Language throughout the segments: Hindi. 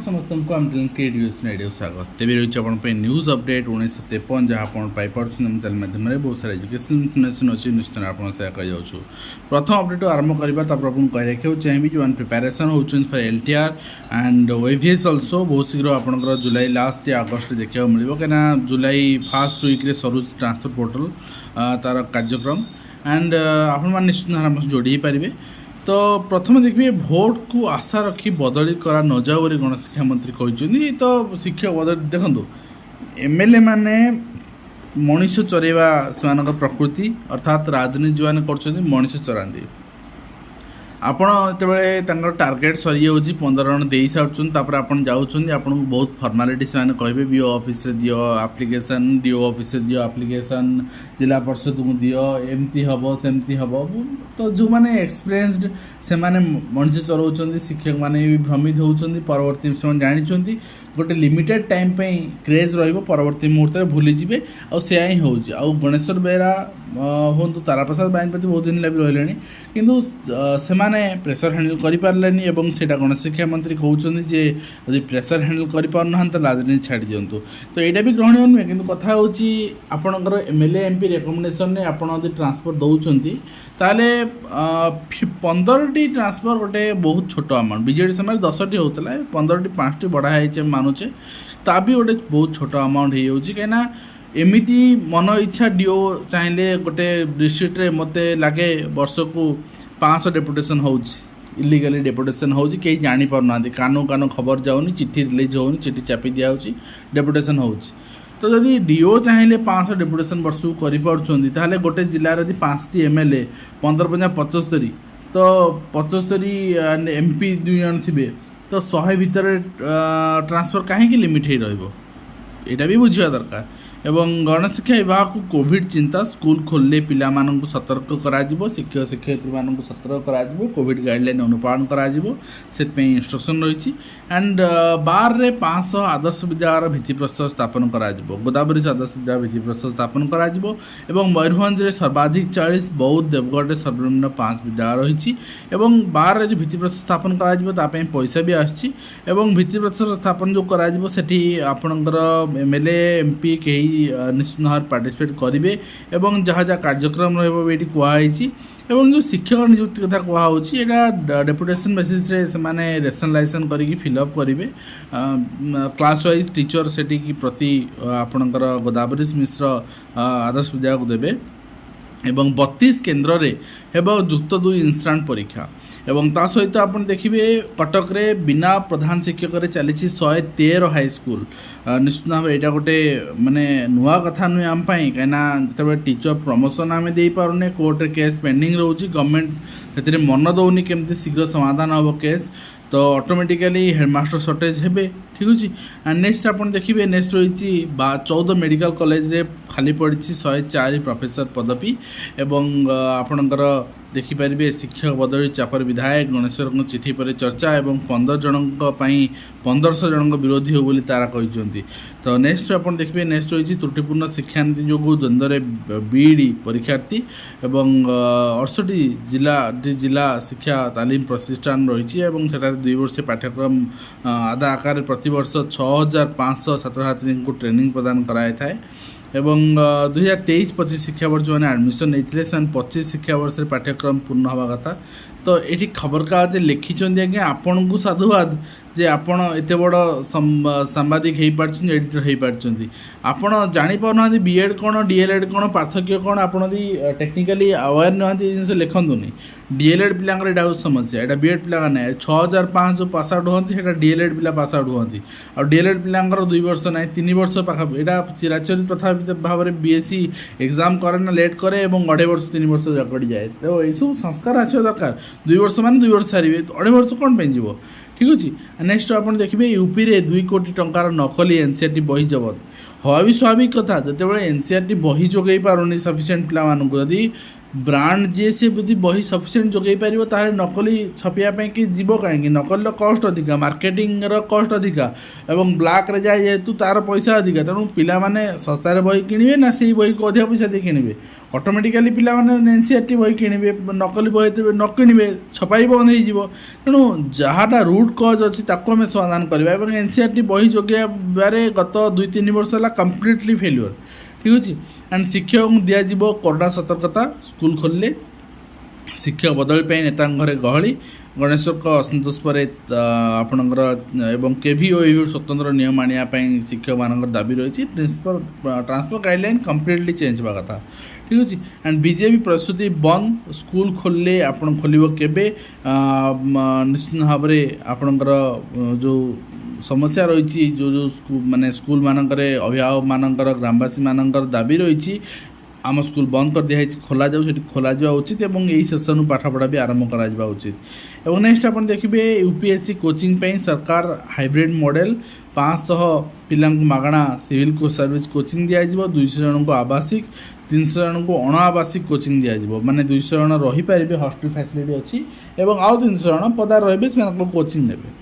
समस्त को आम क्रिएट न्यूज स्वागत तेज रही है न्यूज अपडेट 1953 जहाँ आपड़ चैनल माध्यम बहुत सारा एजुकेशन इनफर्मेशन अच्छी निश्चित आपको सेयार कर प्रथम अपडेट आरंभ करवा कह रखा चाहिए जो प्रिपेरेसन होती for LTR and OAVS also बहुत शीघ्र आपंकर जुलाई लास्ट या अगस्ट देखा मिले कहीं जुलाई फास्ट वीक्रे सरू ट्रांसफर पोर्टल तार कार्यक्रम एंड आपण निश्चित आराम जोड़ी पारे। तो प्रथम देखिए भोट को आशा रखी बदली करा न जाओ गणशिक्षा मंत्री कहते तो शिक्षक बदली देखो MLA माने मनीष चरेवा से प्रकृति अर्थात राजनीति जो मैंने कर मनीष चराती आपण जो टार्गेट सरी जाऊँ 15 जन दे सारी आप जाऊँ बहुत फर्मालीटी से कहे BO ऑफिस दियो एप्लिकेशन DO ऑफिस दियो एप्लिकेशन जिला परिषद को दियो एमती हम सेमती हम तो जो मैंने एक्सपीरियंसड से मनीष चलाऊँ शिक्षक मैंने भी भ्रमित होती परवर्ती से जानी गोटे लिमिटेड टाइम पे क्रेज रवर्ती मुहूर्त में भूलीजे आया ही हो गणेश्वर बेहरा हूँ ताराप्रसाद बाहिनीपति बहुत दिन भी रही किंतु से प्रेसर हैंडल करें और से गणेश शिक्षा मंत्री कहते जे यदि प्रेसर हैंडल करना तो राजनीति छाड़ दिंतु तो यहाँ भी ग्रहणीय नुहे कि कथा होकर MLA MP रेकमेंडेशन ने आपड़ ट्रांसफर दौरान ताले 15टी ट्रांसफर गोटे बहुत छोट अमाउंट बीजेडी समय 10टी होता है 15टी 5टी बढ़ाई मानुचे ता भी गोटे बहुत छोट अमाउंट हो कहीं एमिति मन इच्छा DO चाहिए गोटे डिस्ट्रिक्ट रे मते लगे वर्ष को 500 डेपुटेशन हो इलिगली डेपुटेशन हो कहीं जापार कानू कानू खबर जाऊनी चिट्ठी रिलीज होनी चिट्ठी चापी दिया डेपुटेशन हो तो जदि DO चाहिए 500 डेपुटेशन वर्ष को कर गोटे जिलार यदि 5टी MLA 15-50-75 तो 75 MP 2 जन थे तो 100 भितर ट्रांसफर कहीं लिमिट हो रहा भी बुझा दरकार एवं गणशिक्षा विभाग को कोविड चिंता स्कूल खोलने पिला मानक सतर्क करा शिक्षक शिक्षयित्री मानक सतर्क करा कोविड गाइडलाइन अनुपालन करा इंस्ट्रक्शन रही एंड बार रे 500 आदर्श विद्यालय भित्तिप्रस्तर स्थापन करा गोदावरी आदर्श विद्यालय भित्तिप्रस्तर स्थापन करा मयूरभंज में सर्वाधिक 40 बौद्ध देवगढ़ सर्वनिम्न 5 विद्यालय रही बार जो भित्तिप्रस्तर स्थापन करा पैसा भी आसी भित्तिप्रस्तर स्थापन जो करा आपणकर MLA MP कहीं निश्चित भाव पार्टिसिपेट करेंगे और जहाँ जहाँ कार्यक्रम रही कहुई जो शिक्षक नियुक्ति कथा कहुई यहाँ डेपुटेशन बेसिस रे से रेशनलाइजेशन करके फिलअप करेंगे क्लास वाइज टीचर से प्रति आपणकर गोदावरी मिश्र आदर्श विद्यालय को देवे एवं 32 केन्द्र रे हेबो जुक्त 2 इंस्टांट परीक्षा एवं ता सहित आप देखिए कटक रे बिना प्रधान शिक्षक चली 113 हाई स्कूल निश्चित भाव यहाँ गोटे माने नुआ कथा नुहे आम कहीं जो टीचर प्रमोशन आम दे पारे कोर्ट रे केस पेंडिंग रोचे गवर्नमेंट से मन दौनी केमती शीघ्र समाधान हम केस तो ऑटोमेटिकली हेडमास्टर शॉर्टेज हे ठीक अच्छे एंड नेक्स्ट आप देखिए नेक्स्ट रही 14 मेडिकल कॉलेज रे खाली पड़ी 104 प्रोफेसर पदवी एवं आपणकर देखिपारे शिक्षक बदली चापर विधायक गणेश्वर चिठी पर चर्चा एवं 15 जन 1500 जन विरोधी हो बोली तारा कहते तो नेक्स्ट आप देखिए नेक्स्ट रही त्रुटिपूर्ण शिक्षानीति जो द्वंद्व BED परीक्षार्थी एवं 68 जिला शिक्षा तालीम प्रतिष्ठान रही है 2 वर्षीय पाठ्यक्रम आधा आकार प्रतिवर्ष 6500 छात्र छात्री को ट्रेनिंग प्रदान कराई थाए एवं 2023-25 शिक्षावर्ष जो मैंने एडमिशन नहीं से 25 शिक्षावर्ष पाठ्यक्रम पूर्ण हवा कथा तो ये खबर कागज लिखिं आज्ञा आपण को साधुवाद जे आपण एत बड़ सांबादिक हो पार्टी एडिटर हो पार्टी आपण जापाना BEd कौन DLEd कौन पार्थक्य कौन आप टेक्निकाली अवेयर नुहति जिन लिखुनि DLEd पिलांकर यहाँ समस्या यहाँ BEd पिला ना 6005 जो पास आउट होती है DLEd पिला पास आउट होती और DLEd पिलांकर 2 वर्ष ना 3 वर्ष पाखा यहाँ चिराचरित प्रथा भाव में BSc एग्जाम करे ना लेट करे और 2.5 वर्ष 3 वर्ष जगड़ी जाए तो यह सब संस्कार आसवा दरकार 2 वर्ष मान 2 वर्ष सारे 2.5 वर्ष कौन पे जीव ठीक अच्छे नेक्स्ट आप देखिए यूपी रे 2 कोटी टंकार नकली NCERT बही जबत हवा भी स्वाभाविक कथा जो NCERT बही जोगे पारे सफिसीयंट पिला जदि ब्रांड जी सी बुद्धि बही सफिसीयंट जोगई पार तार नकली छपिया कि जीव कहीं नकल कस्ट अधिका मार्केटिंग कस्ट अधिका एवं ब्लैक रे जाए जेहेतु तार पैसा अधिका तेणु पिला माने सस्तार बही किणवे ना से बही को अधिक पैसा दे किणवे ऑटोमेटिकली पिला माने एनसीईआरटी बही किणवे नकली बही न किणवे छपाई बंद हो तेणु जहाँटा रूट कज अच्छी आम समाधान करवा एनसीईआरटी बही जोगे गत 2-3 वर्ष है कम्प्लीटली फेल्युअर ठीक अच्छे एंड शिक्षक दिज्व कोरोना सतर्कता स्कूल खोलिले शिक्षक बदली नेता घरे गहली गणेशों असंतोष पर आपणकर एवं केवीओ स्वतंत्र नियम आने शिक्षक मान दाबी रही ट्रांसफर गाइडलाइन कम्प्लीटली चेंज होगा कथा ठीक अच्छे एंड बीजेपी प्रस्तुति बंद स्कूल खोलिले आप खोल केबे निश्चित भाव में आपणकर जो समस्या रही जो जो माने स्कूल मानकर अभिभावक मानकर ग्रामवासी मानकर दाबी रही आम स्कूल बंद कर दिया खोल जाऊ खोल उचित और यही सेसन पाठपढ़ा भी आरंभ करा उचित और नेक्स्ट आप देखिए यूपीएससी कोचिंग सरकार हाइब्रिड मॉडल 500 पिला मागणा सिविल सर्विस कोचिंग दिज्व 200 जन को आवासिक 300 जन को अणआवासिक कोचिंग दिज्व माने 200 जन रहीपर हॉस्टल फैसिलिटी अच्छी और आउ 300 जन पदार रे से कोचिंग नेबे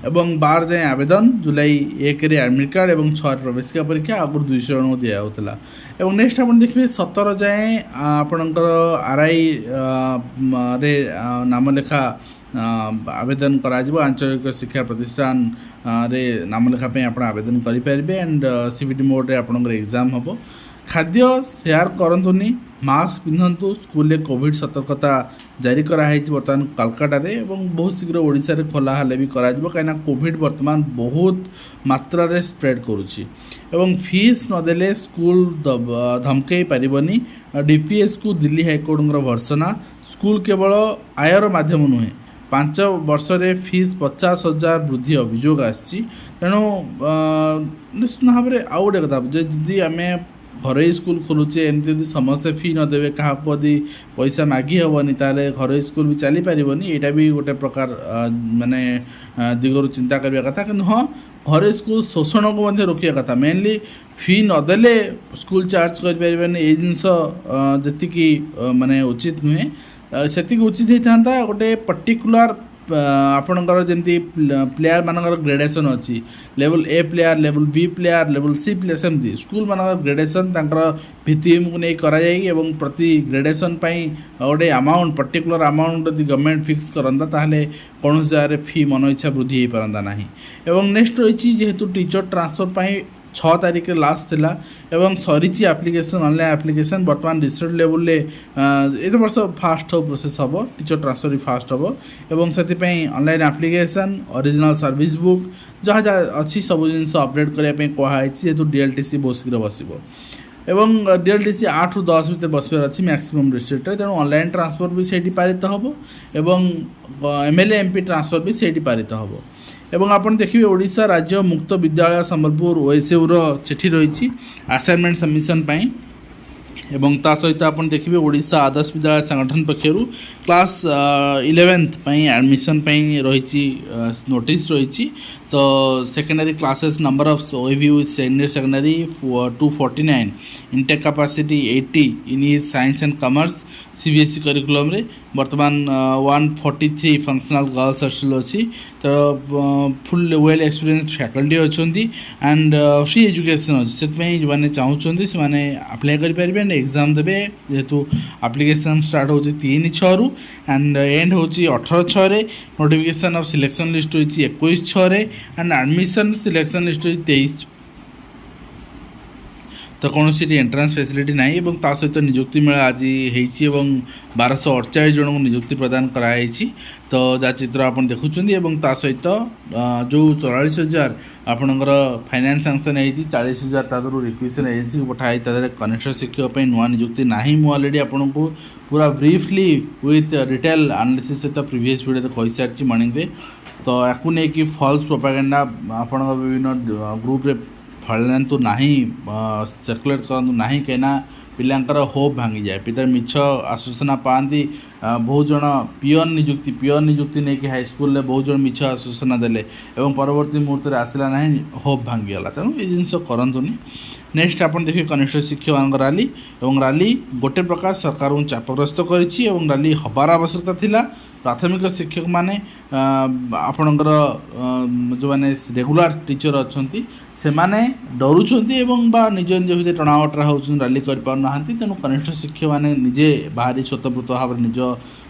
एवं 12 जाए आवेदन जुलाई 1 एडमिट कार्ड और 6 प्रवेशिका परीक्षा आगुरी 200 जन को दिखाऊला और नेक्स्ट आप देखिए 17 जाए आपणकर आरआई रे नाम लेखा आवेदन करा आंचलिक शिक्षा प्रतिष्ठान रे नाम लेखा आप आवेदन करेंगे एंड सीबीटी मोड रे आपणकर एग्जाम हम खाद्य शेयर करतुनि मास्क पिंधतु स्कूल कोविड सतर्कता जारी कराई बर्तमान कलकाता रे और बहुत शीघ्र ओडिशा रे खोला हेले भी करा कहीं कोविड बर्तमान बहुत मात्रा रे स्प्रेड करुच्ची एवं फीस नदेले स्कूल धमकई पारिबनी डीपीएस को दिल्ली हाईकोर्ट भर्सना स्कूल केवल आयर माध्यम नुहे 5 वर्ष रे फीस 50,000 वृद्धि अभियोग आसी तेणु निश्चित भाव में आउ गोटे कथा जदि आम घर स्कूल खोलुचे एमती समस्ते फी नदेवे क्या पैसा मागी हेनी ताले घर स्कूल भी चली पारनी यहाँ भी गोटे प्रकार माने दिगरु चिंता करने कथा कि हाँ घर स्कूल शोषण को रोकिया कथा मेनली फी नदेले स्कूल चार्ज करें ये जिनस जी माने उचित नुहे से उचित होता गोटे पर्टिकुलर आपणकर जमी प्लेयर मानकर ग्रेडेसन अच्छी level A player level B player level C player सेमती स्कूल मानकर ग्रेडेसन भित्तिम को नहीं करा एवं प्रति ग्रेडेसन गोटे अमाउंट पर्टिकुलर अमाउंट यदि गवर्नमेंट फिक्स करता ताहले कौन जगह फी मन इच्छा वृद्धि हो पारंता नहीं एवं नेक्स्ट रही जेहेतु टीचर ट्रांसफर 6 तारीख लास्ट थिला एवं सरी एप्लिकेशन ऑनलाइन एप्लिकेशन बर्तमान डिस्ट्रिक्ट लेवल ले ए वर्ष फास्ट हो प्रोसेस हम टीचर ट्रांसफर भी फास्ट हम एवं से online application original service book जहाँ जहाँ अच्छी सब जिन अपडेट करने कहुई जेहतु डीएलटीसी बहुत शीघ्र बस एवं डीएलटीसी 8 ରୁ 10 भितर बसबार अच्छी मैक्सिमम डिस्ट्रिक्ट तेणु ऑनलाइन ट्रांसफर भी से पारित हम एवं एमएलए एमपी ट्रांसफर भी से पारित हम एवं आप देखिए ओडिशा राज्य मुक्त विद्यालय संबलपुर ओएसयू चिठी रही असाइनमेंट सबमिशन एवं ता सहित आप देखिए ओडिशा आदर्श विद्यालय संगठन पक्षर क्लास 11th एडमिशन रही नोटिस रही तो secondary classes number of OAVs senior secondary 249 intake capacity 80 in science and commerce CBSE curriculum रे वर्तमान 143 फंक्शनल गर्ल्स हॉस्टल अच्छी तो फुल वेल एक्सपीरियंस फैकल्टी अच्छा एंड फ्री एजुकेशन अच्छे से जो चाहूँ से अप्लाई करेंगे एग्जाम देवे जेहेतु एप्लिकेशन स्टार्ट हो 3/6 रु एंड एंड हो 18/6 नोटिफिकेशन ऑफ सिलेक्शन लिस्ट रही 21/6 एंड एडमिशन सिलेक्शन लिस्ट रही 23 तो कौन सी एंट्रांस फैसिलिटी नहीं और ता सहित नियुक्ति मेला आज होती 1248 जन को नियुक्ति प्रदान कराई तो जहाँ चित्र आप देखुं ता सहित जो 44,000 आपणकर फाइनान्स सांसन होती 40,000 तादर रिक्वेशन एजेंसी को पठाई कनिष्ठ शिक्षक नुआ नियुक्ति ना मुझे अलरेडी आपन को पूरा ब्रीफली विथ डिटेल एनालिसिस सहित प्रीवियस वीडियो कही सारी मॉर्निंग तो या नहीं फॉल्स प्रोपागेंडा आपण विभिन्न ग्रुप रे फैलातु ना सर्कुलेट करूँ ना कहीं पिलांकर होप भांगी जाए पिता मिछ आश्वासना पाती बहुत जन पियन नियुक्ति नहीं कि हाईस्कल में बहुत जन मिछ आश्वासना देले एवं परवर्ती मुहूर्त आसला ना होप भांगीगला तेणु ये जिन करतुनि नेक्स्ट आप देखिए कनिष्ठ शिक्षक मान रैली और रैली गोटे प्रकार सरकार को चापग्रस्त करी हबार आवश्यकता थिला प्राथमिक शिक्षक माने आपणकर जो मैंने रेगुलर टीचर अच्छा से माने डरुंच बा निज निज भितर टणावटरा हो रैली करना तेणु कनिष्ठ शिक्षक मैंने निजे बाहरी स्वतंत्र भाव में निज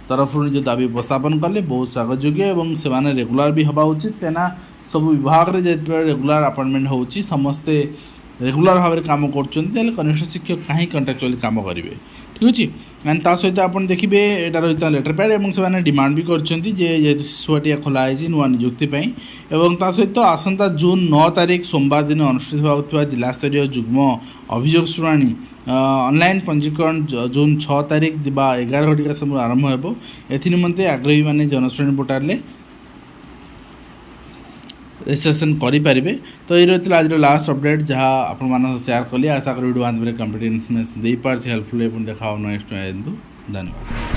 तरफ निज दाबी उपस्थापन कले बहुत स्वागतयोग्य और से रेगुलर भी हवा उचित कहीं सब विभाग में जो रेगुलर अपॉइंटमेंट हो समस्ते रेगुलर भाव में कम कर कनिष्ठ शिक्षक कहीं कंट्राक्चुअली कम करेंगे ठीक अच्छे एंड ता सहित आप देखिए यहाँ रही है लेटर पैड और से डिमांड भी कर शिशुआटिया खोलाई नुआ नियुक्ति और ता सहित आसंता जून 9 तारिख सोमवार दिन अनुष्ठित होगा जिला स्तरीय जुग्म अभियोग शुणाणी ऑनलाइन पंजीकरण जून 6 तारिख 11 घटिका समय आरंभ हो एनिमते आग्रही मैंने जनशुणी पोर्टाल रेजिस्ट्रेशन करेंगे तो ये रही आज लास्ट अपडेट जहाँ आप शेयर कली आशा करी वीडियो बांधे कंप्लीट इनफर्मेशन दे पार्छ हेल्पफुल देखा नेक्स्ट धन्यवाद।